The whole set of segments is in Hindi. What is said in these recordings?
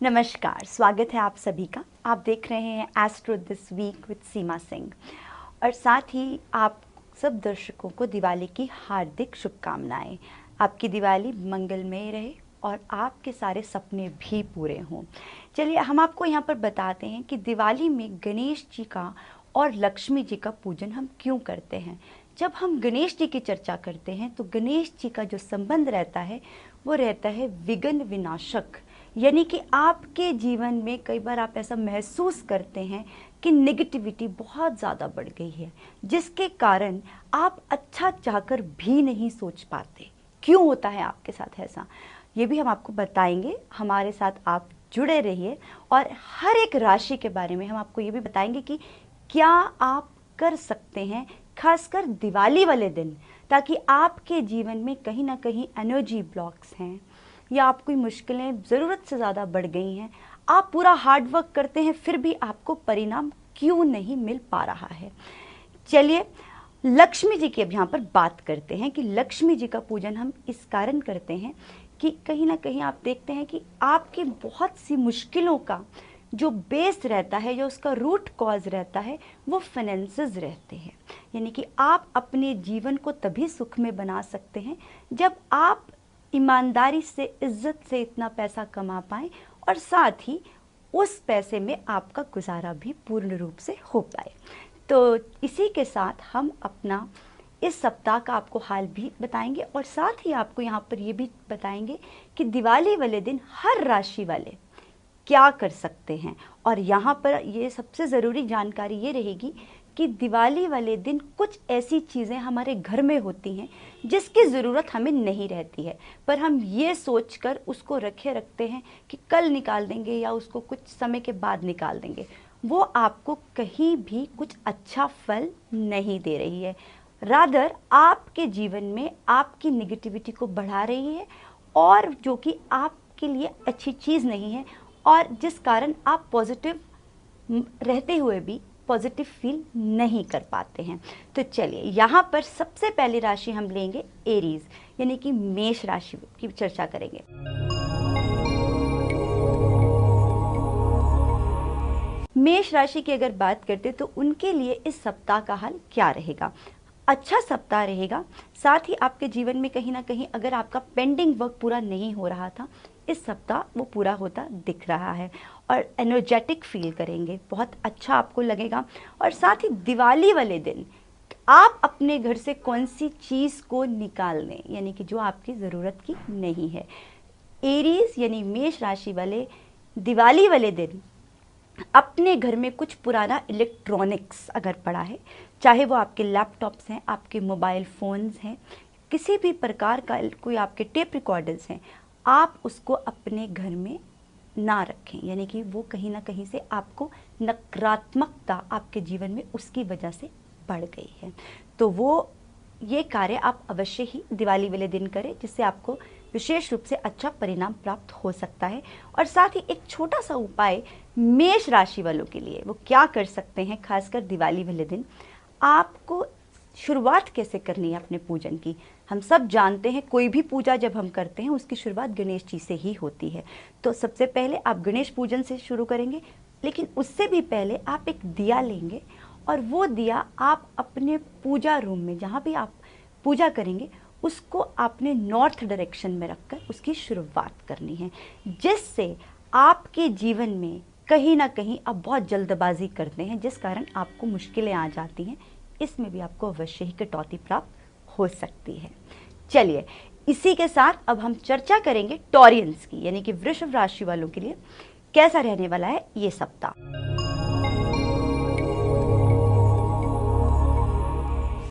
नमस्कार, स्वागत है आप सभी का। आप देख रहे हैं एस्ट्रो दिस वीक विद सीमा सिंह और साथ ही आप सब दर्शकों को दिवाली की हार्दिक शुभकामनाएं। आपकी दिवाली मंगलमय रहे और आपके सारे सपने भी पूरे हों। चलिए हम आपको यहाँ पर बताते हैं कि दिवाली में गणेश जी का और लक्ष्मी जी का पूजन हम क्यों करते हैं। जब हम गणेश जी की चर्चा करते हैं तो गणेश जी का जो संबंध रहता है वो रहता है विघ्न विनाशक, यानी कि आपके जीवन में कई बार आप ऐसा महसूस करते हैं कि नेगेटिविटी बहुत ज़्यादा बढ़ गई है, जिसके कारण आप अच्छा चाहकर भी नहीं सोच पाते। क्यों होता है आपके साथ ऐसा, ये भी हम आपको बताएंगे। हमारे साथ आप जुड़े रहिए और हर एक राशि के बारे में हम आपको ये भी बताएंगे कि क्या आप कर सकते हैं, खासकर दिवाली वाले दिन, ताकि आपके जीवन में कहीं ना कहीं एनर्जी ब्लॉक्स हैं या आपकी मुश्किलें ज़रूरत से ज़्यादा बढ़ गई हैं, आप पूरा हार्ड वर्क करते हैं फिर भी आपको परिणाम क्यों नहीं मिल पा रहा है। चलिए लक्ष्मी जी की अब यहाँ पर बात करते हैं कि लक्ष्मी जी का पूजन हम इस कारण करते हैं कि कहीं ना कहीं आप देखते हैं कि आपकी बहुत सी मुश्किलों का जो बेस रहता है, जो उसका रूट कॉज रहता है, वो फाइनेंसेस रहते हैं। यानी कि आप अपने जीवन को तभी सुख में बना सकते हैं जब आप ईमानदारी से, इज्जत से इतना पैसा कमा पाएं और साथ ही उस पैसे में आपका गुजारा भी पूर्ण रूप से हो पाए। तो इसी के साथ हम अपना इस सप्ताह का आपको हाल भी बताएंगे और साथ ही आपको यहाँ पर ये भी बताएंगे कि दिवाली वाले दिन हर राशि वाले क्या कर सकते हैं। और यहाँ पर ये सबसे ज़रूरी जानकारी ये रहेगी कि दिवाली वाले दिन कुछ ऐसी चीज़ें हमारे घर में होती हैं जिसकी ज़रूरत हमें नहीं रहती है, पर हम ये सोचकर उसको रखते हैं कि कल निकाल देंगे या उसको कुछ समय के बाद निकाल देंगे। वो आपको कहीं भी कुछ अच्छा फल नहीं दे रही है, रादर आपके जीवन में आपकी निगेटिविटी को बढ़ा रही है और जो कि आपके लिए अच्छी चीज़ नहीं है और जिस कारण आप पॉजिटिव रहते हुए भी पॉजिटिव फील नहीं कर पाते हैं। तो चलिए यहाँ पर सबसे पहली राशि हम लेंगे एरीज, यानी कि मेष राशि की चर्चा करेंगे। मेष राशि की अगर बात करते तो उनके लिए इस सप्ताह का हाल क्या रहेगा। अच्छा सप्ताह रहेगा। साथ ही आपके जीवन में कहीं ना कहीं अगर आपका पेंडिंग वर्क पूरा नहीं हो रहा था, इस सप्ताह वो पूरा होता दिख रहा है और एनर्जेटिक फील करेंगे, बहुत अच्छा आपको लगेगा। और साथ ही दिवाली वाले दिन आप अपने घर से कौन सी चीज़ को निकाल दें, यानी कि जो आपकी ज़रूरत की नहीं है। एरीज यानी मेष राशि वाले दिवाली वाले दिन अपने घर में कुछ पुराना इलेक्ट्रॉनिक्स अगर पड़ा है, चाहे वो आपके लैपटॉप्स हैं, आपके मोबाइल फ़ोन्स हैं, किसी भी प्रकार का कोई आपके टेप रिकॉर्डर्स हैं, आप उसको अपने घर में ना रखें। यानी कि वो कहीं ना कहीं से आपको नकारात्मकता आपके जीवन में उसकी वजह से बढ़ गई है। तो वो ये कार्य आप अवश्य ही दिवाली वाले दिन करें, जिससे आपको विशेष रूप से अच्छा परिणाम प्राप्त हो सकता है। और साथ ही एक छोटा सा उपाय मेष राशि वालों के लिए, वो क्या कर सकते हैं खासकर दिवाली वाले दिन। आपको शुरुआत कैसे करनी है अपने पूजन की। हम सब जानते हैं कोई भी पूजा जब हम करते हैं उसकी शुरुआत गणेश जी से ही होती है। तो सबसे पहले आप गणेश पूजन से शुरू करेंगे, लेकिन उससे भी पहले आप एक दिया लेंगे और वो दिया आप अपने पूजा रूम में, जहाँ भी आप पूजा करेंगे, उसको आपने नॉर्थ डायरेक्शन में रखकर उसकी शुरुआत करनी है, जिससे आपके जीवन में कहीं ना कहीं आप बहुत जल्दबाजी करते हैं, जिस कारण आपको मुश्किलें आ जाती हैं। इसमें भी आपको अवश्य ही कटौती प्राप्त हो सकती है। चलिए इसी के साथ अब हम चर्चा करेंगे टॉरियंस की, यानी कि वृषभ राशि वालों के लिए कैसा रहने वाला है ये सप्ताह।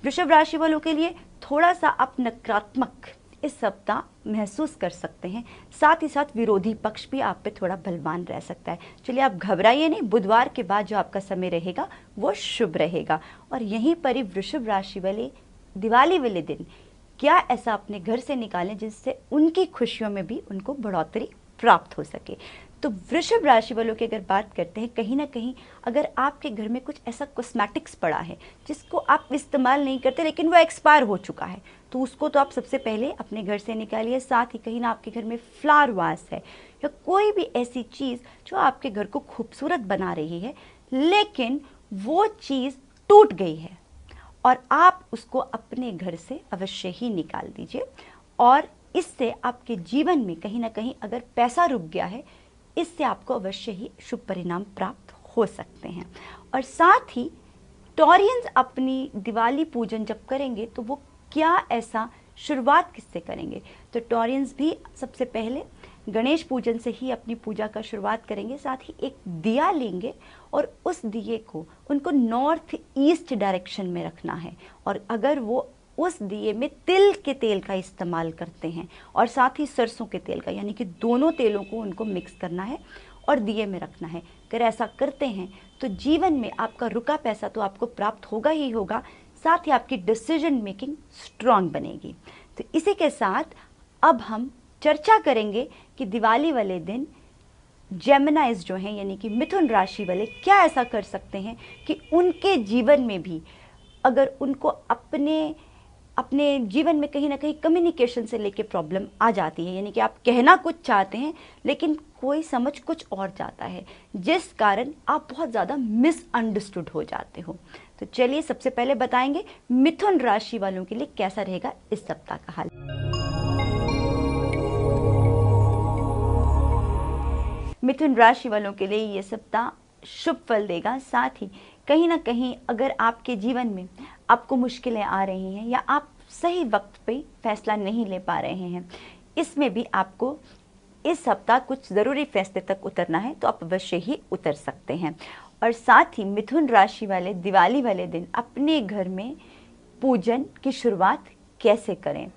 वृषभ राशि वालों के लिए थोड़ा सा आप नकारात्मक इस सप्ताह महसूस कर सकते हैं। साथ ही साथ विरोधी पक्ष भी आप पे थोड़ा बलवान रह सकता है। चलिए आप घबराइए नहीं, बुधवार के बाद जो आपका समय रहेगा वो शुभ रहेगा। और यहीं पर ही वृषभ राशि वाले दिवाली वाले दिन क्या ऐसा अपने घर से निकालें जिससे उनकी खुशियों में भी उनको बढ़ोतरी प्राप्त हो सके। तो वृषभ राशि वालों की अगर बात करते हैं, कहीं ना कहीं अगर आपके घर में कुछ ऐसा कॉस्मेटिक्स पड़ा है जिसको आप इस्तेमाल नहीं करते लेकिन वो एक्सपायर हो चुका है, तो उसको तो आप सबसे पहले अपने घर से निकालिए। साथ ही कहीं ना आपके घर में फ्लावर वास है, या कोई भी ऐसी चीज़ जो आपके घर को खूबसूरत बना रही है, लेकिन वो चीज़ टूट गई है और आप उसको अपने घर से अवश्य ही निकाल दीजिए। और इससे आपके जीवन में कहीं ना कहीं अगर पैसा रुक गया है, इससे आपको अवश्य ही शुभ परिणाम प्राप्त हो सकते हैं। और साथ ही टॉरियंस अपनी दिवाली पूजन जब करेंगे तो वो क्या ऐसा शुरुआत किससे करेंगे, तो टॉरियंस भी सबसे पहले गणेश पूजन से ही अपनी पूजा का शुरुआत करेंगे। साथ ही एक दिया लेंगे और उस दिए को उनको नॉर्थ ईस्ट डायरेक्शन में रखना है। और अगर वो उस दिए में तिल के तेल का इस्तेमाल करते हैं और साथ ही सरसों के तेल का, यानी कि दोनों तेलों को उनको मिक्स करना है और दिए में रखना है। अगर ऐसा करते हैं तो जीवन में आपका रुका पैसा तो आपको प्राप्त होगा ही होगा, साथ ही आपकी डिसीजन मेकिंग स्ट्रांग बनेगी। तो इसी के साथ अब हम चर्चा करेंगे कि दिवाली वाले दिन जेमिनाइज जो हैं, यानी कि मिथुन राशि वाले, क्या ऐसा कर सकते हैं कि उनके जीवन में भी अगर उनको अपने जीवन में कहीं ना कहीं कम्युनिकेशन से लेके प्रॉब्लम आ जाती है, यानी कि आप कहना कुछ चाहते हैं लेकिन कोई समझ कुछ और जाता है, जिस कारण आप बहुत ज़्यादा मिसअंडरस्टूड हो जाते हो। तो चलिए सबसे पहले बताएंगे मिथुन राशि वालों के लिए कैसा रहेगा इस सप्ताह का हाल। मिथुन राशि वालों के लिए ये सप्ताह शुभ फल देगा। साथ ही कहीं ना कहीं अगर आपके जीवन में आपको मुश्किलें आ रही हैं या आप सही वक्त पे फैसला नहीं ले पा रहे हैं, इसमें भी आपको इस सप्ताह कुछ ज़रूरी फैसले तक उतरना है, तो आप अवश्य ही उतर सकते हैं। और साथ ही मिथुन राशि वाले दिवाली वाले दिन अपने घर में पूजन की शुरुआत कैसे करें।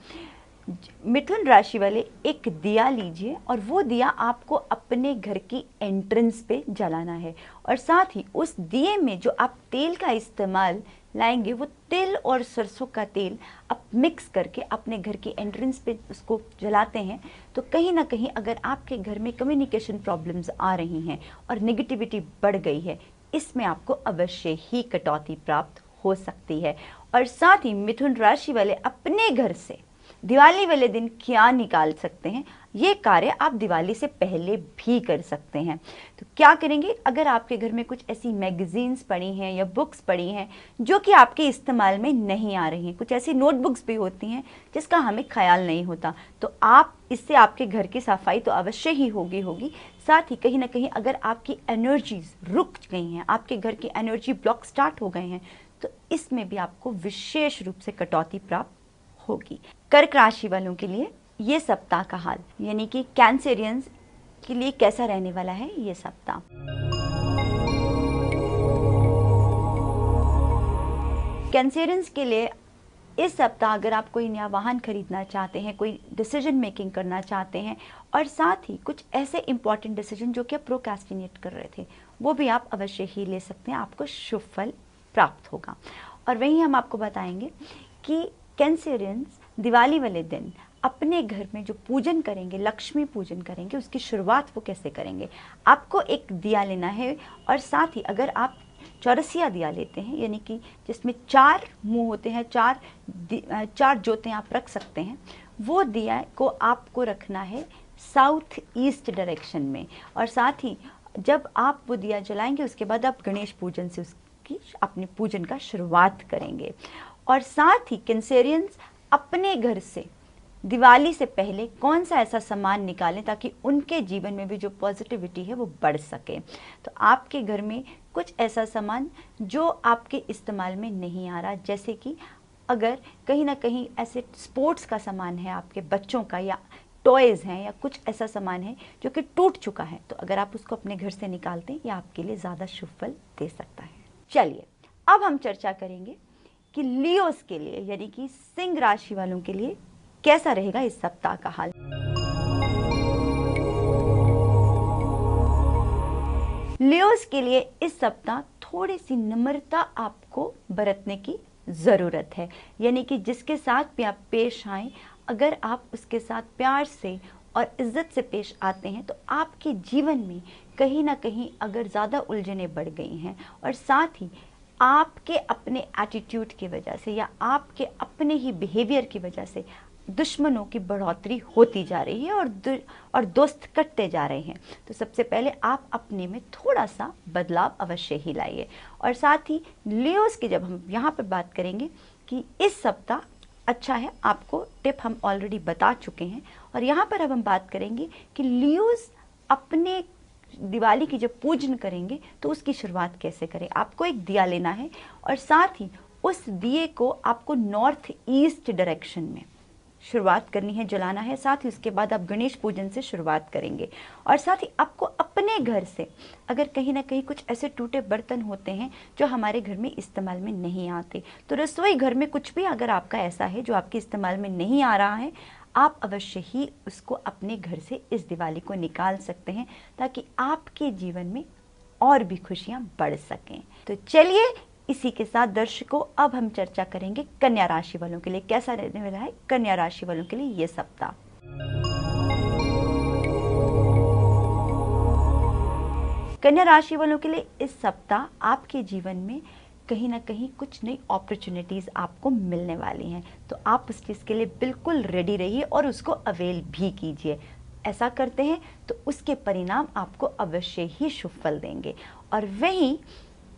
मिथुन राशि वाले एक दिया लीजिए और वो दिया आपको अपने घर की एंट्रेंस पे जलाना है। और साथ ही उस दिए में जो आप तेल का इस्तेमाल लाएंगे, वो तिल और सरसों का तेल आप मिक्स करके अपने घर की एंट्रेंस पे उसको जलाते हैं, तो कहीं ना कहीं अगर आपके घर में कम्युनिकेशन प्रॉब्लम्स आ रही हैं और नेगेटिविटी बढ़ गई है, इसमें आपको अवश्य ही कटौती प्राप्त हो सकती है। और साथ ही मिथुन राशि वाले अपने घर से दिवाली वाले दिन क्या निकाल सकते हैं, ये कार्य आप दिवाली से पहले भी कर सकते हैं। तो क्या करेंगे, अगर आपके घर में कुछ ऐसी मैगजीन्स पड़ी हैं या बुक्स पड़ी हैं जो कि आपके इस्तेमाल में नहीं आ रही हैं, कुछ ऐसी नोटबुक्स भी होती हैं जिसका हमें ख्याल नहीं होता, तो आप इससे आपके घर की सफाई तो अवश्य ही होगी। साथ ही कहीं ना कहीं अगर आपकी एनर्जीज रुक गई हैं, आपके घर की एनर्जी ब्लॉक स्टार्ट हो गए हैं, तो इसमें भी आपको विशेष रूप से कटौती प्राप्त होगी। कर्क राशि वालों के लिए ये सप्ताह का हाल, यानी कि कैंसेरियंस के लिए कैसा रहने वाला है ये सप्ताह। कैंसेरियंस के लिए इस सप्ताह अगर आप कोई नया वाहन खरीदना चाहते हैं, कोई डिसीजन मेकिंग करना चाहते हैं और साथ ही कुछ ऐसे इंपॉर्टेंट डिसीजन जो कि आप प्रोक्रेस्टिनेट कर रहे थे, वो भी आप अवश्य ही ले सकते हैं, आपको शुभ फल प्राप्त होगा। और वहीं हम आपको बताएंगे कि कैंसेरियंस दिवाली वाले दिन अपने घर में जो पूजन करेंगे, लक्ष्मी पूजन करेंगे, उसकी शुरुआत वो कैसे करेंगे। आपको एक दिया लेना है और साथ ही अगर आप चौरसिया दिया लेते हैं, यानी कि जिसमें 4 मुंह होते हैं, 4 जोतें आप रख सकते हैं, वो दिया को आपको रखना है साउथ ईस्ट डायरेक्शन में। और साथ ही जब आप वो दिया जलाएंगे उसके बाद आप गणेश पूजन से उसकी अपने पूजन का शुरुआत करेंगे। और साथ ही कैंसेरियंस अपने घर से दिवाली से पहले कौन सा ऐसा सामान निकालें ताकि उनके जीवन में भी जो पॉजिटिविटी है वो बढ़ सके। तो आपके घर में कुछ ऐसा सामान जो आपके इस्तेमाल में नहीं आ रहा, जैसे कि अगर कहीं ना कहीं ऐसे स्पोर्ट्स का सामान है आपके बच्चों का, या टॉयज़ हैं, या कुछ ऐसा सामान है जो कि टूट चुका है, तो अगर आप उसको अपने घर से निकालते हैं, यह आपके लिए ज़्यादा शुभ फल दे सकता है। चलिए अब हम चर्चा करेंगे कि लियोस के लिए, यानी कि सिंह राशि वालों के लिए कैसा रहेगा इस सप्ताह का हाल। लियोस के लिए इस सप्ताह थोड़ी सी नम्रता आपको बरतने की ज़रूरत है, यानी कि जिसके साथ भी आप पेश आएँ, अगर आप उसके साथ प्यार से और इज्जत से पेश आते हैं तो आपके जीवन में कहीं ना कहीं अगर ज़्यादा उलझनें बढ़ गई हैं और साथ ही आपके अपने एटीट्यूड की वजह से या आपके अपने ही बिहेवियर की वजह से दुश्मनों की बढ़ोतरी होती जा रही है और दोस्त कटते जा रहे हैं। तो सबसे पहले आप अपने में थोड़ा सा बदलाव अवश्य ही लाइए। और साथ ही लियोस की जब हम यहाँ पर बात करेंगे कि इस सप्ताह अच्छा है, आपको टिप हम ऑलरेडी बता चुके हैं। और यहाँ पर अब हम बात करेंगे कि लियोस अपने दिवाली की जब पूजन करेंगे तो उसकी शुरुआत कैसे करें। आपको एक दिया लेना है और साथ ही उस दिए को आपको नॉर्थ ईस्ट डायरेक्शन में शुरुआत करनी है, जलाना है। साथ ही उसके बाद आप गणेश पूजन से शुरुआत करेंगे। और साथ ही आपको अपने घर से अगर कहीं ना कहीं कुछ ऐसे टूटे बर्तन होते हैं जो हमारे घर में इस्तेमाल में नहीं आते, तो रसोई घर में कुछ भी अगर आपका ऐसा है जो आपके इस्तेमाल में नहीं आ रहा है, आप अवश्य ही उसको अपने घर से इस दिवाली को निकाल सकते हैं, ताकि आपके जीवन में और भी खुशियां बढ़ सकें। तो चलिए, इसी के साथ दर्शकों अब हम चर्चा करेंगे कन्या राशि वालों के लिए कैसा रहने वाला है कन्या राशि वालों के लिए ये सप्ताह। कन्या राशि वालों के लिए इस सप्ताह आपके जीवन में कहीं ना कहीं कुछ नई अपॉर्चुनिटीज आपको मिलने वाली हैं, तो आप उस चीज़ के लिए बिल्कुल रेडी रहिए और उसको अवेल भी कीजिए। ऐसा करते हैं तो उसके परिणाम आपको अवश्य ही शुभ फल देंगे। और वहीं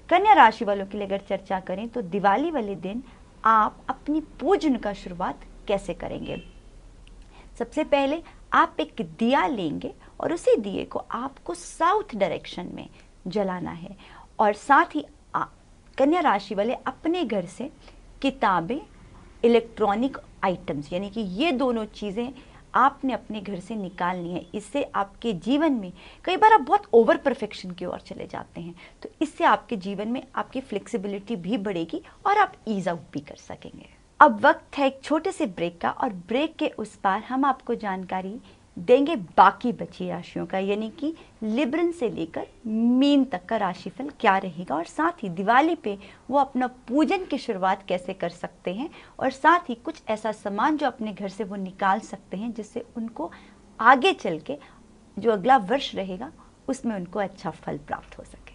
कन्या राशि वालों के लिए अगर चर्चा करें तो दिवाली वाले दिन आप अपनी पूजन का शुरुआत कैसे करेंगे। सबसे पहले आप एक दिया लेंगे और उसी दिए को आपको साउथ डायरेक्शन में जलाना है। और साथ ही कन्या राशि वाले अपने घर से किताबें, इलेक्ट्रॉनिक आइटम्स, यानी कि ये दोनों चीज़ें आपने अपने घर से निकालनी है। इससे आपके जीवन में कई बार आप बहुत ओवर परफेक्शन की ओर चले जाते हैं, तो इससे आपके जीवन में आपकी फ्लेक्सिबिलिटी भी बढ़ेगी और आप ईज आउट भी कर सकेंगे। अब वक्त है एक छोटे से ब्रेक का, और ब्रेक के उस पार हम आपको जानकारी देंगे बाकी बची राशियों का, यानी कि लिब्रन से लेकर मीन तक का राशिफल क्या रहेगा, और साथ ही दिवाली पे वो अपना पूजन की शुरुआत कैसे कर सकते हैं, और साथ ही कुछ ऐसा सामान जो अपने घर से वो निकाल सकते हैं जिससे उनको आगे चल के जो अगला वर्ष रहेगा उसमें उनको अच्छा फल प्राप्त हो सके।